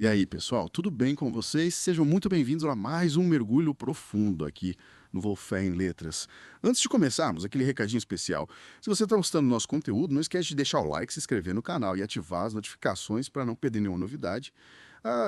E aí, pessoal, tudo bem com vocês? Sejam muito bem-vindos a mais um mergulho profundo aqui no Volfé em Letras. Antes de começarmos, aquele recadinho especial. Se você está gostando do nosso conteúdo, não esquece de deixar o like, se inscrever no canal e ativar as notificações para não perder nenhuma novidade.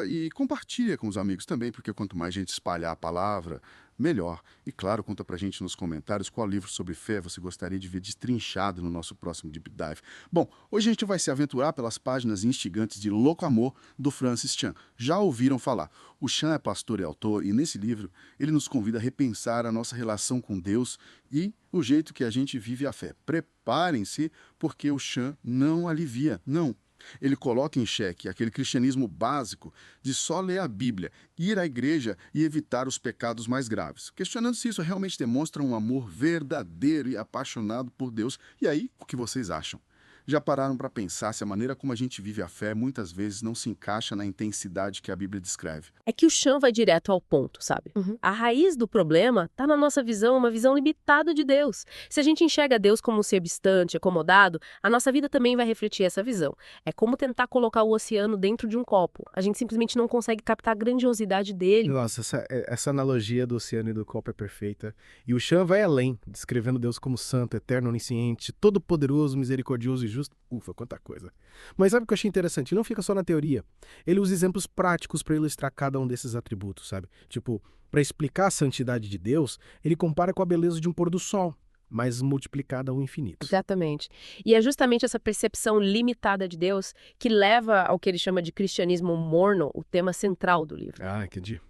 E compartilha com os amigos também, porque quanto mais gente espalhar a palavra, melhor. E claro, conta pra gente nos comentários qual livro sobre fé você gostaria de ver destrinchado no nosso próximo Deep Dive. Bom, hoje a gente vai se aventurar pelas páginas instigantes de Louco Amor, do Francis Chan. Já ouviram falar? O Chan é pastor e autor, e nesse livro ele nos convida a repensar a nossa relação com Deus e o jeito que a gente vive a fé. Preparem-se, porque o Chan não alivia, não. Ele coloca em xeque aquele cristianismo básico de só ler a Bíblia, ir à igreja e evitar os pecados mais graves, questionando se isso realmente demonstra um amor verdadeiro e apaixonado por Deus. E aí, o que vocês acham? Já pararam para pensar se a maneira como a gente vive a fé muitas vezes não se encaixa na intensidade que a Bíblia descreve? É que o Chan vai direto ao ponto, sabe? A raiz do problema está na nossa visão, uma visão limitada de Deus. Se a gente enxerga Deus como um ser distante, acomodado, a nossa vida também vai refletir essa visão. É como tentar colocar o oceano dentro de um copo. A gente simplesmente não consegue captar a grandiosidade dele. Nossa, essa analogia do oceano e do copo é perfeita. E o Chan vai além, descrevendo Deus como santo, eterno, onisciente, todo-poderoso, misericordioso e justo. Ufa, quanta coisa. Mas sabe o que eu achei interessante? Ele não fica só na teoria. Ele usa exemplos práticos para ilustrar cada um desses atributos, sabe? Tipo, para explicar a santidade de Deus, ele compara com a beleza de um pôr do sol, mas multiplicada ao infinito. Exatamente. E é justamente essa percepção limitada de Deus que leva ao que ele chama de cristianismo morno, o tema central do livro. Ah, entendi.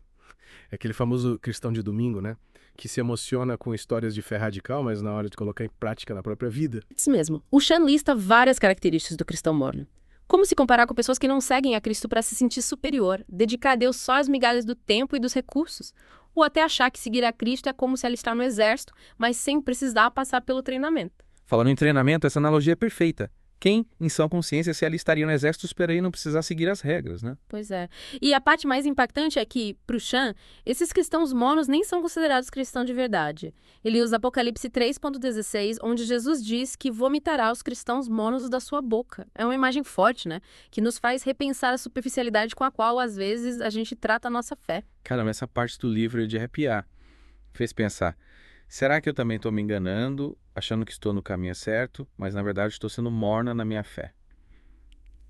É aquele famoso cristão de domingo, né? Que se emociona com histórias de fé radical, mas na hora de colocar em prática na própria vida. Isso mesmo. O Chan lista várias características do cristão morno. Como se comparar com pessoas que não seguem a Cristo para se sentir superior, dedicar a Deus só as migalhas do tempo e dos recursos, ou até achar que seguir a Cristo é como se alistar no exército, mas sem precisar passar pelo treinamento. Falando em treinamento, essa analogia é perfeita. Quem, em sã consciência, se alistaria no exército esperaria não precisar seguir as regras, né? Pois é. E a parte mais impactante é que, para o Chan, esses cristãos monos nem são considerados cristãos de verdade. Ele usa Apocalipse 3,16, onde Jesus diz que vomitará os cristãos monos da sua boca. É uma imagem forte, né? Que nos faz repensar a superficialidade com a qual, às vezes, a gente trata a nossa fé. Caramba, essa parte do livro é de arrepiar. Fez pensar, será que eu também estou me enganando, achando que estou no caminho certo, mas na verdade estou sendo morna na minha fé?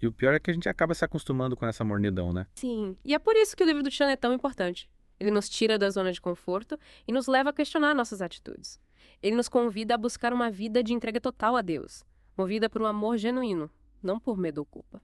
E o pior é que a gente acaba se acostumando com essa mornidão, né? Sim, e é por isso que o livro do Chan é tão importante. Ele nos tira da zona de conforto e nos leva a questionar nossas atitudes. Ele nos convida a buscar uma vida de entrega total a Deus, movida por um amor genuíno, não por medo ou culpa.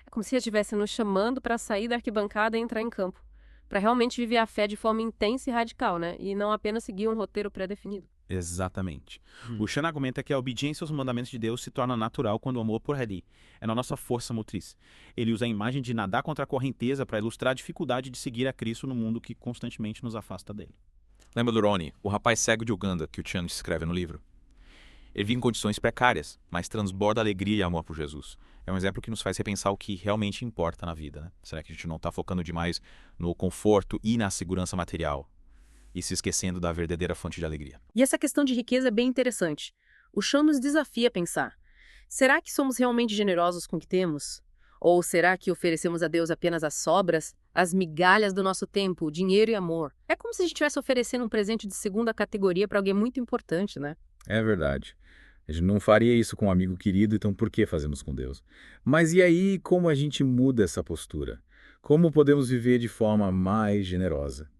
É como se ele estivesse nos chamando para sair da arquibancada e entrar em campo, para realmente viver a fé de forma intensa e radical, né? E não apenas seguir um roteiro pré-definido. Exatamente. O Chan argumenta que a obediência aos mandamentos de Deus se torna natural quando o amor por Ele é na nossa força motriz. Ele usa a imagem de nadar contra a correnteza para ilustrar a dificuldade de seguir a Cristo no mundo que constantemente nos afasta dele. Lembra do Ronnie, o rapaz cego de Uganda que o Chan descreve no livro? Ele vive em condições precárias, mas transborda alegria e amor por Jesus. É um exemplo que nos faz repensar o que realmente importa na vida, né? Será que a gente não está focando demais no conforto e na segurança material? E se esquecendo da verdadeira fonte de alegria? E essa questão de riqueza é bem interessante. O Chan nos desafia a pensar: será que somos realmente generosos com o que temos? Ou será que oferecemos a Deus apenas as sobras, as migalhas do nosso tempo, dinheiro e amor? É como se a gente estivesse oferecendo um presente de segunda categoria para alguém muito importante, né? É verdade. A gente não faria isso com um amigo querido, então por que fazemos com Deus? Mas e aí, como a gente muda essa postura? Como podemos viver de forma mais generosa?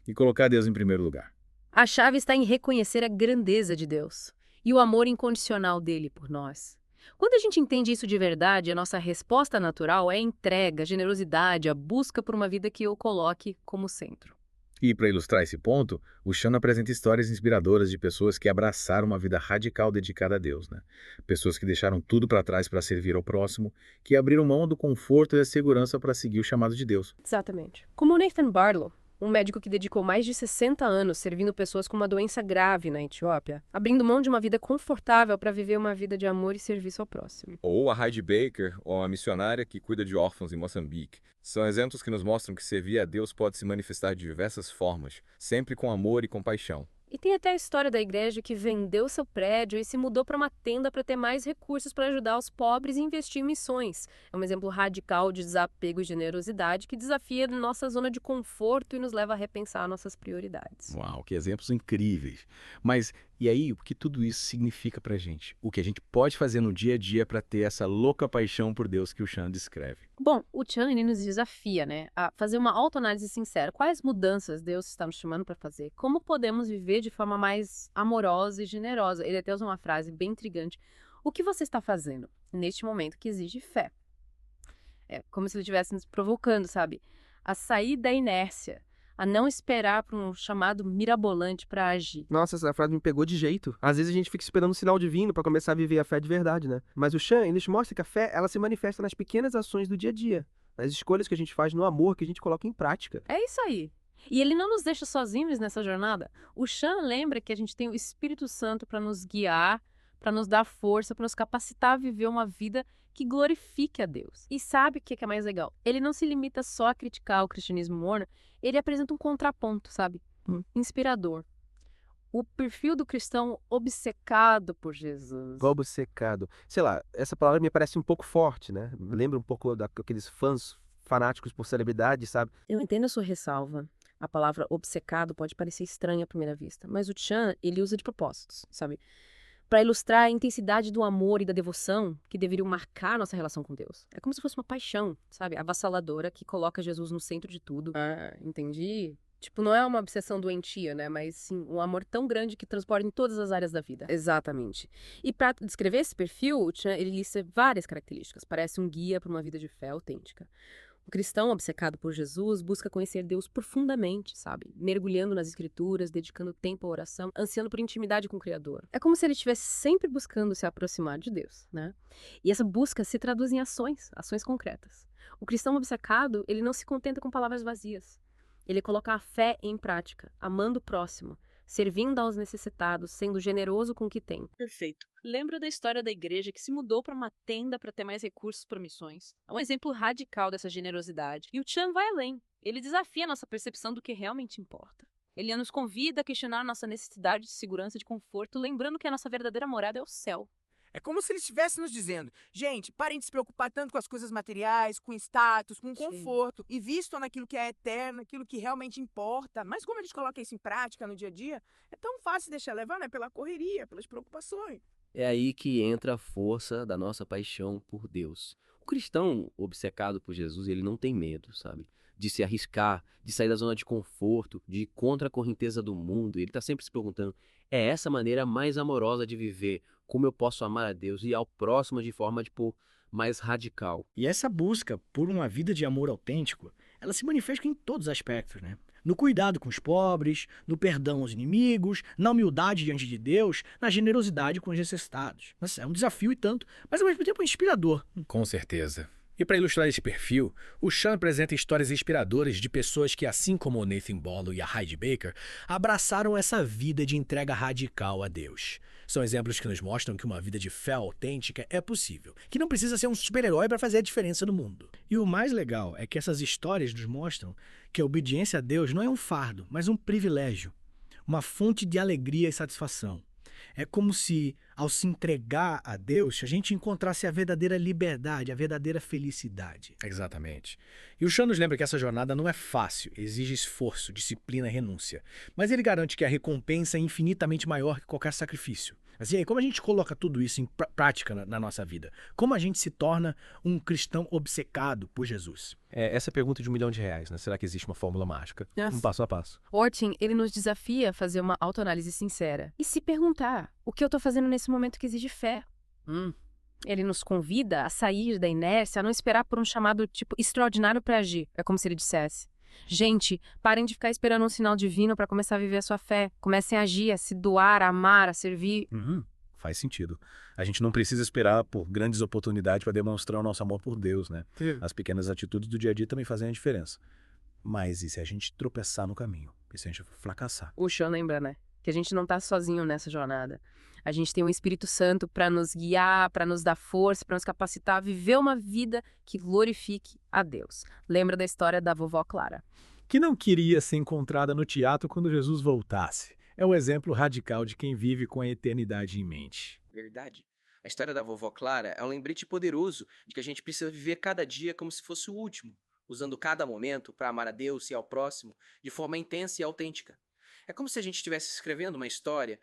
E colocar Deus em primeiro lugar? A chave está em reconhecer a grandeza de Deus e o amor incondicional dele por nós. Quando a gente entende isso de verdade, a nossa resposta natural é a entrega, a generosidade, a busca por uma vida que o coloque como centro. E para ilustrar esse ponto, o Chan apresenta histórias inspiradoras de pessoas que abraçaram uma vida radical dedicada a Deus, né? Pessoas que deixaram tudo para trás para servir ao próximo, que abriram mão do conforto e da segurança para seguir o chamado de Deus. Exatamente. Como o Nathan Barlow, um médico que dedicou mais de 60 anos servindo pessoas com uma doença grave na Etiópia, abrindo mão de uma vida confortável para viver uma vida de amor e serviço ao próximo. Ou a Heidi Baker, ou a missionária que cuida de órfãos em Moçambique. São exemplos que nos mostram que servir a Deus pode se manifestar de diversas formas, sempre com amor e compaixão. E tem até a história da igreja que vendeu seu prédio e se mudou para uma tenda para ter mais recursos para ajudar os pobres e investir em missões. É um exemplo radical de desapego e generosidade que desafia nossa zona de conforto e nos leva a repensar nossas prioridades. Uau, que exemplos incríveis. Mas e aí, o que tudo isso significa pra gente? O que a gente pode fazer no dia a dia para ter essa louca paixão por Deus que o Chan descreve? Bom, o Chan ele nos desafia, né, a fazer uma autoanálise sincera. Quais mudanças Deus está nos chamando para fazer? Como podemos viver de forma mais amorosa e generosa? Ele até usa uma frase bem intrigante. O que você está fazendo neste momento que exige fé? É como se ele estivesse nos provocando, sabe? A sair da inércia, a não esperar por um chamado mirabolante para agir. Nossa, essa frase me pegou de jeito. Às vezes a gente fica esperando um sinal divino para começar a viver a fé de verdade, né? Mas o Chan, ele nos mostra que a fé, ela se manifesta nas pequenas ações do dia a dia, nas escolhas que a gente faz, no amor que a gente coloca em prática. É isso aí. E ele não nos deixa sozinhos nessa jornada. O Chan lembra que a gente tem o Espírito Santo para nos guiar, para nos dar força, para nos capacitar a viver uma vida que glorifique a Deus. E sabe o que é mais legal? Ele não se limita só a criticar o cristianismo morno, ele apresenta um contraponto, sabe? Inspirador. O perfil do cristão obcecado por Jesus. Obcecado. Sei lá, essa palavra me parece um pouco forte, né? Lembra um pouco daqueles fãs fanáticos por celebridade, sabe? Eu entendo a sua ressalva. A palavra obcecado pode parecer estranha à primeira vista, mas o Chan, ele usa de propósitos, sabe? Para ilustrar a intensidade do amor e da devoção que deveriam marcar nossa relação com Deus. É como se fosse uma paixão, sabe? Avassaladora que coloca Jesus no centro de tudo. Ah, entendi. Tipo, não é uma obsessão doentia, né? Mas sim, um amor tão grande que transporta em todas as áreas da vida. Exatamente. E para descrever esse perfil, o Chan, ele lista várias características. Parece um guia para uma vida de fé autêntica. O cristão obcecado por Jesus busca conhecer Deus profundamente, sabe? Mergulhando nas escrituras, dedicando tempo à oração, ansiando por intimidade com o Criador. É como se ele estivesse sempre buscando se aproximar de Deus, né? E essa busca se traduz em ações concretas. O cristão obcecado, ele não se contenta com palavras vazias. Ele coloca a fé em prática, amando o próximo, servindo aos necessitados, sendo generoso com o que tem. Perfeito. Lembra da história da igreja que se mudou para uma tenda para ter mais recursos para missões? É um exemplo radical dessa generosidade. E o Chan vai além. Ele desafia a nossa percepção do que realmente importa. Ele nos convida a questionar nossa necessidade de segurança e de conforto, lembrando que a nossa verdadeira morada é o céu. É como se ele estivesse nos dizendo: gente, parem de se preocupar tanto com as coisas materiais, com status, com conforto, e vistam naquilo que é eterno, aquilo que realmente importa. Mas como eles colocam isso em prática no dia a dia, é tão fácil deixar levar, né? Pela correria, pelas preocupações. É aí que entra a força da nossa paixão por Deus. O cristão obcecado por Jesus, ele não tem medo, sabe? De se arriscar, de sair da zona de conforto, de ir contra a correnteza do mundo. Ele está sempre se perguntando: é essa maneira mais amorosa de viver? Como eu posso amar a Deus e ao próximo de forma, mais radical? E essa busca por uma vida de amor autêntico, ela se manifesta em todos os aspectos, né? No cuidado com os pobres, no perdão aos inimigos, na humildade diante de Deus, na generosidade com os necessitados. Nossa, é um desafio e tanto, mas ao mesmo tempo é inspirador. Com certeza. E para ilustrar esse perfil, o Chan apresenta histórias inspiradoras de pessoas que, assim como o Nathan Bolo e a Heidi Baker, abraçaram essa vida de entrega radical a Deus. São exemplos que nos mostram que uma vida de fé autêntica é possível, que não precisa ser um super-herói para fazer a diferença no mundo. E o mais legal é que essas histórias nos mostram que a obediência a Deus não é um fardo, mas um privilégio, uma fonte de alegria e satisfação. É como se, ao se entregar a Deus, a gente encontrasse a verdadeira liberdade, a verdadeira felicidade. Exatamente. E o Chan nos lembra que essa jornada não é fácil, exige esforço, disciplina e renúncia. Mas ele garante que a recompensa é infinitamente maior que qualquer sacrifício. Mas e aí, como a gente coloca tudo isso em prática na nossa vida? Como a gente se torna um cristão obcecado por Jesus? Essa é a pergunta de R$1 milhão, né? Será que existe uma fórmula mágica? Um passo a passo. Ortin, ele nos desafia a fazer uma autoanálise sincera e se perguntar: o que eu tô fazendo nesse momento que exige fé? Ele nos convida a sair da inércia, a não esperar por um chamado extraordinário para agir. É como se ele dissesse: gente, parem de ficar esperando um sinal divino para começar a viver a sua fé. Comecem a agir, a se doar, a amar, a servir. Faz sentido. A gente não precisa esperar por grandes oportunidades para demonstrar o nosso amor por Deus, né? As pequenas atitudes do dia a dia também fazem a diferença. Mas e se a gente tropeçar no caminho? E se a gente fracassar? O Chan lembra, né? Que a gente não tá sozinho nessa jornada. A gente tem o Espírito Santo para nos guiar, para nos dar força, para nos capacitar a viver uma vida que glorifique a Deus. Lembra da história da vovó Clara? Que não queria ser encontrada no teatro quando Jesus voltasse. é um exemplo radical de quem vive com a eternidade em mente. Verdade. A história da vovó Clara é um lembrete poderoso de que a gente precisa viver cada dia como se fosse o último, usando cada momento para amar a Deus e ao próximo de forma intensa e autêntica. É como se a gente estivesse escrevendo uma história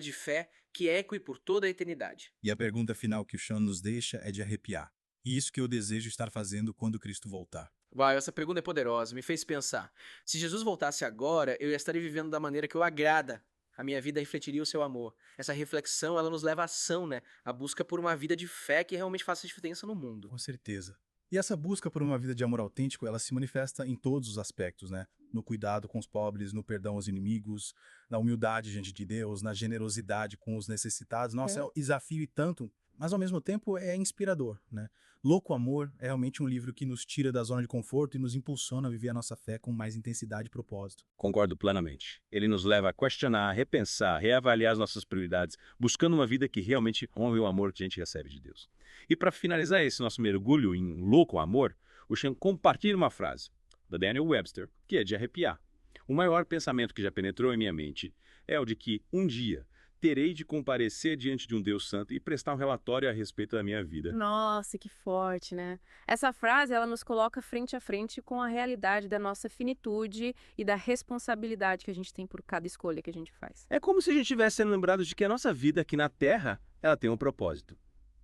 de fé que ecoe por toda a eternidade. E a pergunta final que o Sean nos deixa é de arrepiar. E isso que eu desejo estar fazendo quando Cristo voltar. Uau, essa pergunta é poderosa, me fez pensar. Se Jesus voltasse agora, eu estaria vivendo da maneira que o agrada. A minha vida refletiria o seu amor. Essa reflexão, ela nos leva à ação, né? A busca por uma vida de fé que realmente faça diferença no mundo. Com certeza. E essa busca por uma vida de amor autêntico, ela se manifesta em todos os aspectos, né? No cuidado com os pobres, no perdão aos inimigos, na humildade diante de Deus, na generosidade com os necessitados. Nossa, é um desafio e tanto, mas ao mesmo tempo é inspirador, né? Louco Amor é realmente um livro que nos tira da zona de conforto e nos impulsiona a viver a nossa fé com mais intensidade e propósito. Concordo plenamente. Ele nos leva a questionar, a repensar, reavaliar as nossas prioridades, buscando uma vida que realmente honre o amor que a gente recebe de Deus. E para finalizar esse nosso mergulho em Louco Amor, o Sean compartilha uma frase da Daniel Webster, que é de arrepiar. O maior pensamento que já penetrou em minha mente é o de que, um dia, terei de comparecer diante de um Deus santo e prestar um relatório a respeito da minha vida. Nossa, que forte, né? Essa frase, ela nos coloca frente a frente com a realidade da nossa finitude e da responsabilidade que a gente tem por cada escolha que a gente faz. É como se a gente estivesse sendo lembrado de que a nossa vida aqui na Terra, ela tem um propósito.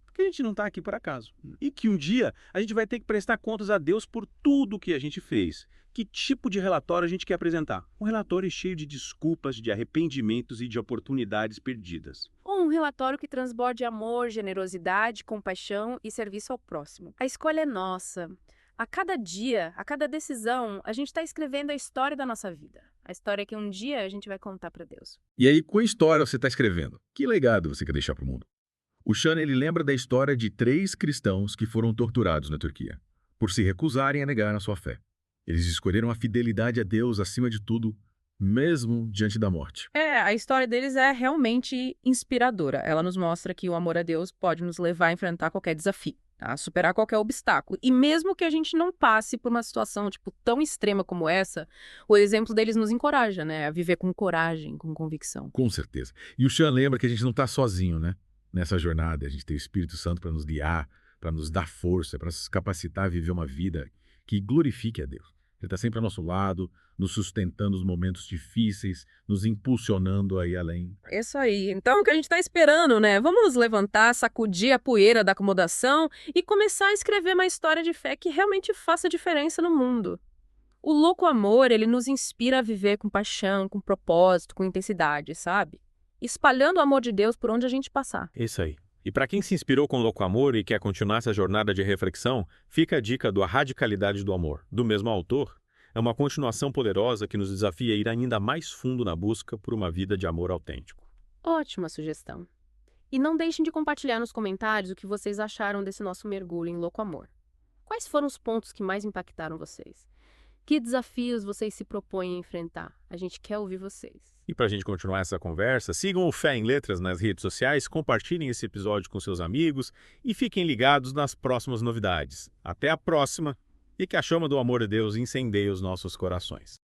Porque a gente não está aqui por acaso. E que um dia a gente vai ter que prestar contas a Deus por tudo que a gente fez. Que tipo de relatório a gente quer apresentar? Um relatório cheio de desculpas, de arrependimentos e de oportunidades perdidas. Ou um relatório que transborde amor, generosidade, compaixão e serviço ao próximo. A escolha é nossa. A cada dia, a cada decisão, a gente está escrevendo a história da nossa vida. A história que um dia a gente vai contar para Deus. E aí, qual história você está escrevendo? Que legado você quer deixar para o mundo? O Sean, ele lembra da história de 3 cristãos que foram torturados na Turquia, por se recusarem a negar a sua fé. Eles escolheram a fidelidade a Deus acima de tudo, mesmo diante da morte. A história deles é realmente inspiradora. Ela nos mostra que o amor a Deus pode nos levar a enfrentar qualquer desafio, a superar qualquer obstáculo. E mesmo que a gente não passe por uma situação tão extrema como essa, o exemplo deles nos encoraja, né, a viver com coragem, com convicção. Com certeza. E o Sean lembra que a gente não está sozinho, né? Nessa jornada, a gente tem o Espírito Santo para nos guiar, para nos dar força, para nos capacitar a viver uma vida que glorifique a Deus. Ele está sempre ao nosso lado, nos sustentando nos momentos difíceis, nos impulsionando a ir além. Isso aí. Então, o que a gente está esperando, né? Vamos nos levantar, sacudir a poeira da acomodação e começar a escrever uma história de fé que realmente faça diferença no mundo. O Louco Amor, ele nos inspira a viver com paixão, com propósito, com intensidade, sabe? Espalhando o amor de Deus por onde a gente passar. Isso aí. E para quem se inspirou com Louco Amor e quer continuar essa jornada de reflexão, fica a dica do A Radicalidade do Amor, do mesmo autor. É uma continuação poderosa que nos desafia a ir ainda mais fundo na busca por uma vida de amor autêntico. Ótima sugestão. E não deixem de compartilhar nos comentários o que vocês acharam desse nosso mergulho em Louco Amor. Quais foram os pontos que mais impactaram vocês? Que desafios vocês se propõem a enfrentar? A gente quer ouvir vocês. E para a gente continuar essa conversa, sigam o Fé em Letras nas redes sociais, compartilhem esse episódio com seus amigos e fiquem ligados nas próximas novidades. Até a próxima e que a chama do amor de Deus incendeie os nossos corações.